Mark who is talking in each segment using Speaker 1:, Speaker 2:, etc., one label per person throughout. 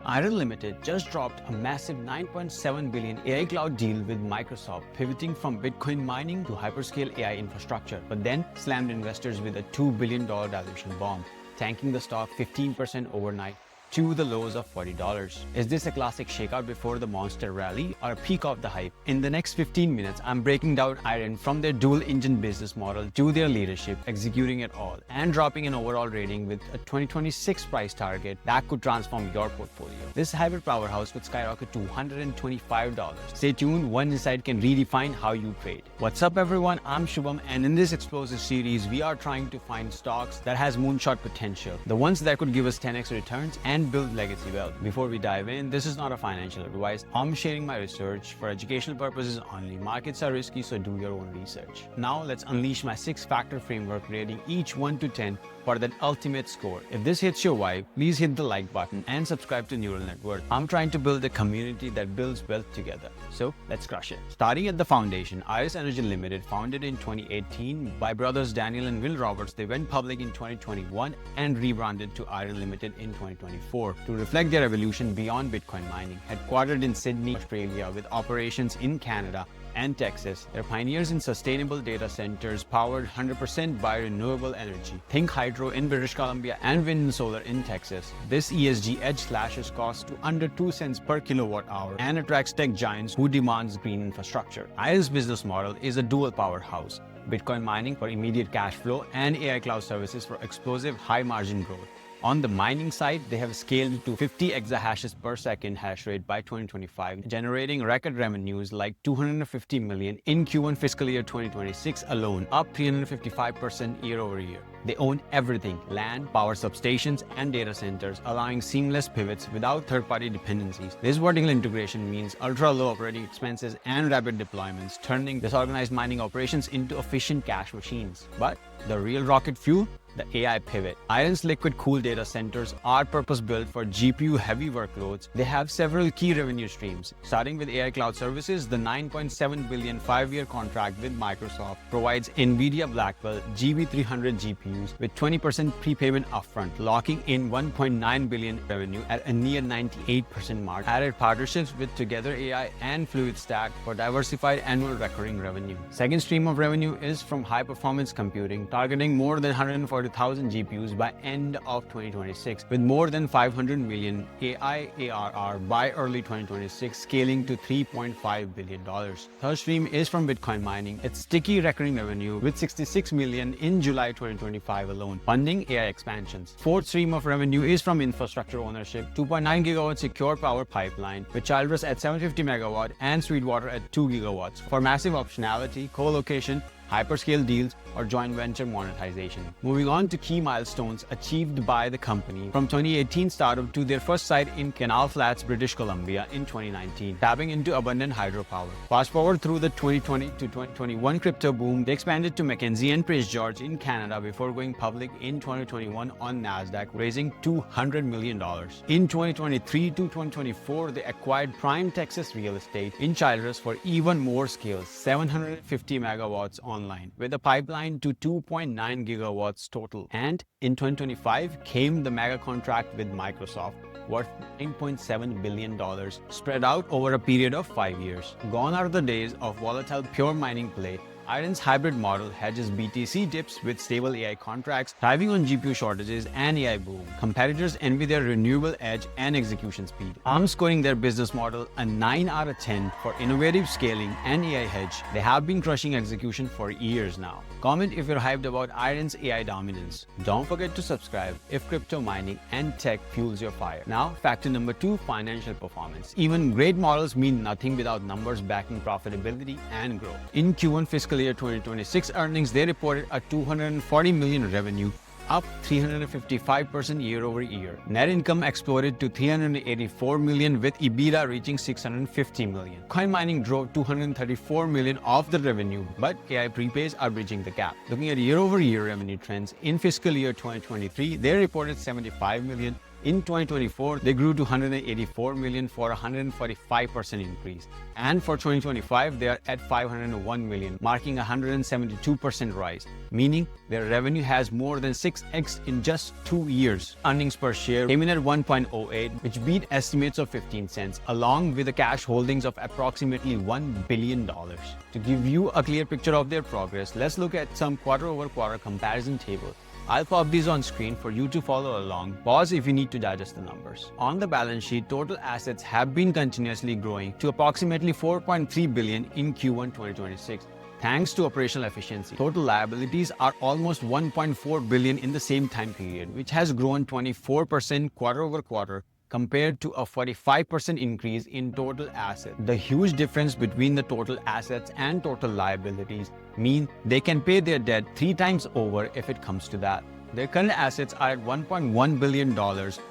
Speaker 1: IREN Limited just dropped a massive $9.7 billion AI cloud deal with Microsoft, pivoting from Bitcoin mining to hyperscale AI infrastructure, but then slammed investors with a $2 billion dilution bomb, tanking the stock 15% overnight to the lows of $40. Is this a classic shakeout before the monster rally or a peak of the hype? In the next 15 minutes, I'm breaking down IREN from their dual-engine business model to their leadership, executing it all, and dropping an overall rating with a 2026 price target that could transform your portfolio. This hybrid powerhouse could skyrocket to $125. Stay tuned, one insight can redefine how you trade. What's up everyone, I'm Shubham, and in this explosive series, we are trying to find stocks that has moonshot potential, the ones that could give us 10x returns and build legacy wealth. Before we dive in, this is not a financial advice. I'm sharing my research for educational purposes only. Markets are risky, so do your own research. Now let's unleash my 6-factor framework, rating each 1 to 10 for that ultimate score. If this hits your vibe, please hit the like button and subscribe to Neural Network. I'm trying to build a community that builds wealth together. So let's crush it. Starting at the foundation, IREN Limited, founded in 2018 by brothers Daniel and Will Roberts, they went public in 2021 and rebranded to IREN Limited in 2024 to reflect their evolution beyond Bitcoin mining. Headquartered in Sydney, Australia, with operations in Canada and Texas, they're pioneers in sustainable data centers powered 100% by renewable energy. Think hydro in British Columbia and wind and solar in Texas. This ESG edge slashes costs to under 2 cents per kilowatt hour and attracts tech giants who demands green infrastructure. IREN's business model is a dual powerhouse: Bitcoin mining for immediate cash flow and AI cloud services for explosive high margin growth. On the mining side, they have scaled to 50 exahashes per second hash rate by 2025, generating record revenues like $250 million in Q1 fiscal year 2026 alone, up 355% year over year. They own everything: land, power substations, and data centers, allowing seamless pivots without third-party dependencies. This vertical integration means ultra-low operating expenses and rapid deployments, turning disorganized mining operations into efficient cash machines. But the real rocket fuel? The AI pivot. IREN's liquid-cooled data centers are purpose-built for GPU-heavy workloads. They have several key revenue streams. Starting with AI cloud services, the $9.7 billion 5-year contract with Microsoft provides NVIDIA Blackwell GB300 GPUs with 20% prepayment upfront, locking in $1.9 billion revenue at a near 98% margin. Added partnerships with Together AI and FluidStack for diversified annual recurring revenue. Second stream of revenue is from high-performance computing, targeting more than 140,000 GPUs by end of 2026, with more than $500 million AI ARR by early 2026, scaling to $3.5 billion. Third stream is from Bitcoin mining. It's sticky recurring revenue with $66 million in July 2025 alone, funding AI expansions. Fourth stream of revenue is from infrastructure ownership: 2.9 gigawatt secure power pipeline with Childress at 750 megawatt and Sweetwater at 2 gigawatts for massive optionality, co-location, hyperscale deals, or joint venture monetization. Moving on to key milestones achieved by the company from 2018 startup to their first site in Canal Flats, British Columbia in 2019, tapping into abundant hydropower. Fast forward through the 2020 to 2021 crypto boom, they expanded to Mackenzie and Prince George in Canada before going public in 2021 on NASDAQ, raising $200 million. In 2023 to 2024, they acquired prime Texas real estate in Childress for even more scale, 750 megawatts online, with a pipeline to 2.9 gigawatts total. And in 2025 came the mega contract with Microsoft, worth $9.7 billion, spread out over a period of 5 years. Gone are the days of volatile pure mining play. IREN's hybrid model hedges BTC dips with stable AI contracts, thriving on GPU shortages and AI boom. Competitors envy their renewable edge and execution speed. I'm scoring their business model a 9 out of 10 for innovative scaling and AI hedge. They have been crushing execution for years now. Comment if you're hyped about IREN's AI dominance. Don't forget to subscribe if crypto mining and tech fuels your fire. Now, factor number 2, financial performance. Even great models mean nothing without numbers backing profitability and growth. In Q1 fiscal year 2026 earnings, they reported a $240 million revenue, up 355% year over year. Net income exploded to $384 million, with EBITDA reaching $650 million. Coin mining drove $234 million of the revenue, but AI prepays are bridging the gap. Looking at year over year revenue trends, in fiscal year 2023, they reported $75 million. In 2024, they grew to 184 million for a 145% increase. And for 2025, they are at 501 million, marking a 172% rise, meaning their revenue has more than 6x in just 2 years. Earnings per share came in at 1.08, which beat estimates of 15 cents, along with the cash holdings of approximately $1 billion. To give you a clear picture of their progress, let's look at some quarter-over-quarter comparison tables. I'll pop these on screen for you to follow along. Pause if you need to digest the numbers. On the balance sheet, total assets have been continuously growing to approximately 4.3 billion in Q1 2026. Thanks to operational efficiency, total liabilities are almost 1.4 billion in the same time period, which has grown 24% quarter-over-quarter compared to a 45% increase in total assets. The huge difference between the total assets and total liabilities mean they can pay their debt 3 times over if it comes to that. Their current assets are at $1.1 billion,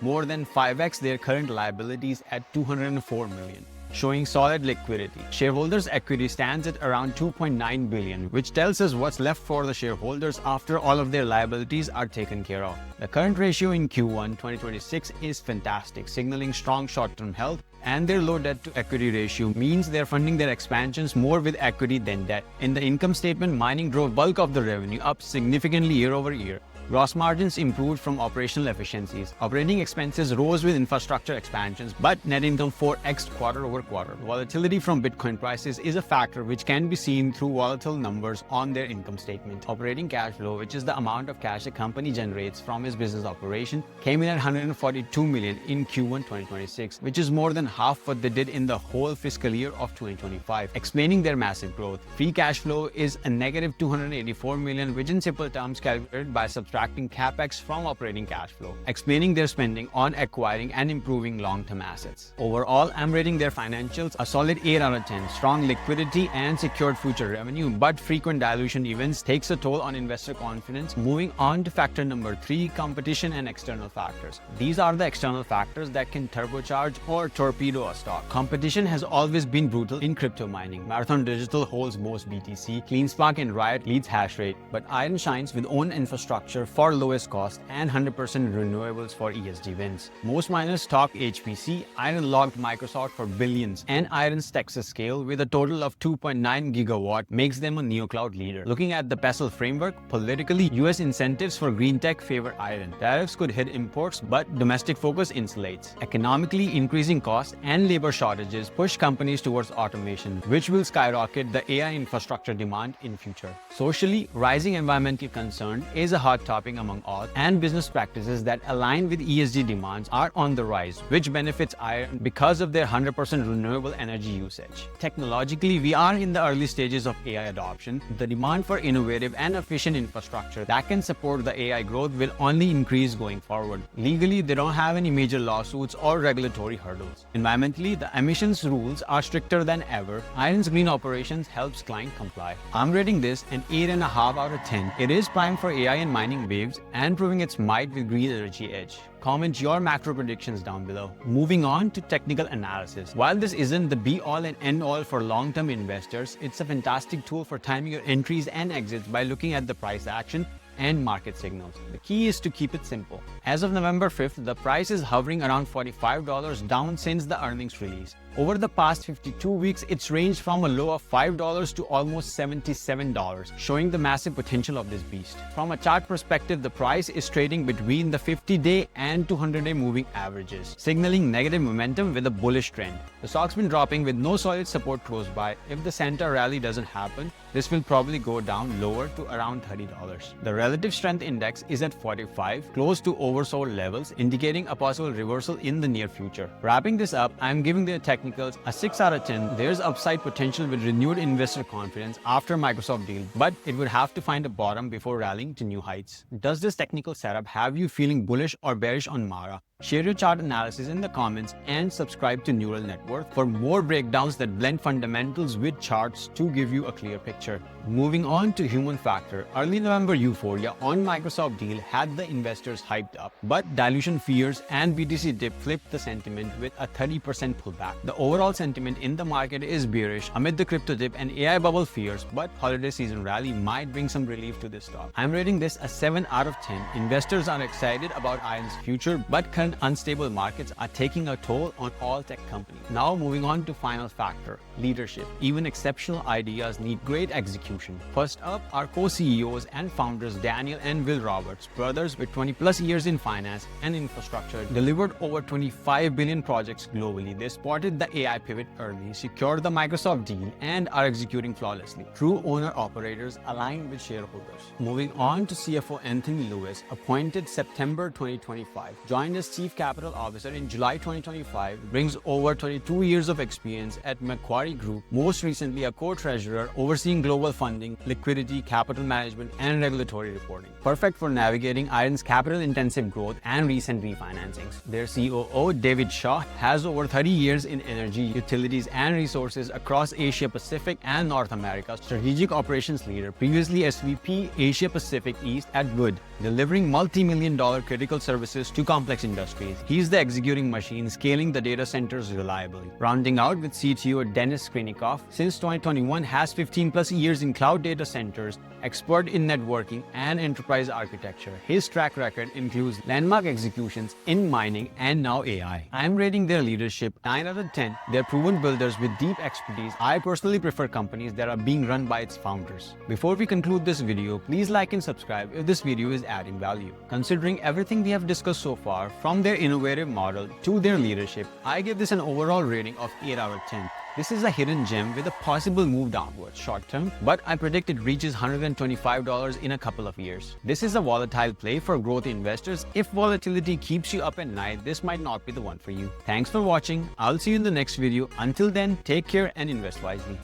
Speaker 1: more than 5x their current liabilities at $204 million. Showing solid liquidity. Shareholders' equity stands at around 2.9 billion, which tells us what's left for the shareholders after all of their liabilities are taken care of. The current ratio in Q1 2026 is fantastic, signaling strong short-term health, and their low debt-to-equity ratio means they're funding their expansions more with equity than debt. In the income statement, mining drove bulk of the revenue up significantly year over year. Gross margins improved from operational efficiencies. Operating expenses rose with infrastructure expansions, but net income 4x quarter over quarter. Volatility from Bitcoin prices is a factor which can be seen through volatile numbers on their income statement. Operating cash flow, which is the amount of cash a company generates from its business operation, came in at 142 million in Q1 2026, which is more than half what they did in the whole fiscal year of 2025, explaining their massive growth. Free cash flow is a negative 284 million, which in simple terms calculated by subtracting capex from operating cash flow, explaining their spending on acquiring and improving long-term assets. Overall, I'm rating their financials a solid 8 out of 10. Strong liquidity and secured future revenue, but frequent dilution events takes a toll on investor confidence. Moving on to factor number 3, competition and external factors. These are the external factors that can turbocharge or torpedo a stock. Competition has always been brutal in crypto mining. Marathon Digital holds most BTC, CleanSpark and Riot leads hash rate, but IREN shines with own infrastructure for lowest cost and 100% renewables for ESG wins. Most miners talk HPC, IREN logged Microsoft for billions, and IREN's Texas scale with a total of 2.9 gigawatt makes them a neocloud leader. Looking at the PESL framework, politically, US incentives for green tech favor IREN. Tariffs could hit imports, but domestic focus insulates. Economically, increasing costs and labor shortages push companies towards automation, which will skyrocket the AI infrastructure demand in future. Socially, rising environmental concern is a hot topic among all, and business practices that align with ESG demands are on the rise, which benefits IREN because of their 100% renewable energy usage. Technologically, we are in the early stages of AI adoption. The demand for innovative and efficient infrastructure that can support the AI growth will only increase going forward. Legally, they don't have any major lawsuits or regulatory hurdles. Environmentally, the emissions rules are stricter than ever. IREN's green operations helps client comply. I'm rating this an 8.5 out of 10. It is primed for AI and mining waves and proving its might with green energy edge. Comment your macro predictions down below. Moving on to technical analysis. While this isn't the be-all and end-all for long-term investors, it's a fantastic tool for timing your entries and exits by looking at the price action and market signals. The key is to keep it simple. As of November 5th, the price is hovering around $45, down since the earnings release. Over the past 52 weeks, it's ranged from a low of $5 to almost $77, showing the massive potential of this beast. From a chart perspective, the price is trading between the 50-day and 200-day moving averages, signaling negative momentum with a bullish trend. The stock's been dropping with no solid support close by. If the Santa rally doesn't happen, this will probably go down lower to around $30. The relative strength index is at 45, close to oversold levels, indicating a possible reversal in the near future. Wrapping this up, I'm giving the technicals a 6 out of 10. There's upside potential with renewed investor confidence after Microsoft deal, but it would have to find a bottom before rallying to new heights. Does this technical setup have you feeling bullish or bearish on Mara? Share your chart analysis in the comments and subscribe to Neural Network for more breakdowns that blend fundamentals with charts to give you a clear picture. Moving on to human factor, early November euphoria on Microsoft deal had the investors hyped up, but dilution fears and BTC dip flipped the sentiment with a 30% pullback. The overall sentiment in the market is bearish amid the crypto dip and AI bubble fears, but holiday season rally might bring some relief to this stock. I'm rating this a 7 out of 10. Investors are excited about IREN's future, but currently and unstable markets are taking a toll on all tech companies. Now moving on to final factor, leadership. Even exceptional ideas need great execution. First up are co-CEOs and founders Daniel and Will Roberts, brothers with 20 plus years in finance and infrastructure, delivered over 25 billion projects globally. They spotted the AI pivot early, secured the Microsoft deal, and are executing flawlessly. True owner-operators aligned with shareholders. Moving on to CFO Anthony Lewis, appointed September 2025, joined as Chief Capital Officer in July 2025, brings over 22 years of experience at Macquarie Group, most recently a co-treasurer overseeing global funding, liquidity, capital management, and regulatory reporting. Perfect for navigating IREN's capital-intensive growth and recent refinancings. Their COO, David Shaw, has over 30 years in energy, utilities, and resources across Asia Pacific and North America. Strategic operations leader, previously SVP Asia Pacific East at Wood, delivering multi-million-dollar critical services to complex industries. He's the executing machine, scaling the data centers reliably. Rounding out with CTO Dennis Skrinikoff, since 2021 has 15 plus years in cloud data centers, expert in networking and enterprise architecture. His track record includes landmark executions in mining and now AI. I'm rating their leadership 9 out of 10. They're proven builders with deep expertise. I personally prefer companies that are being run by its founders. Before we conclude this video, please like and subscribe if this video is adding value. Considering everything we have discussed so far, from their innovative model to their leadership, I give this an overall rating of 8 out of 10. This is a hidden gem with a possible move downwards short term, but I predict it reaches $125 in a couple of years. This is a volatile play for growth investors. If volatility keeps you up at night, this might not be the one for you. Thanks for watching. I'll see you in the next video. Until then, take care and invest wisely.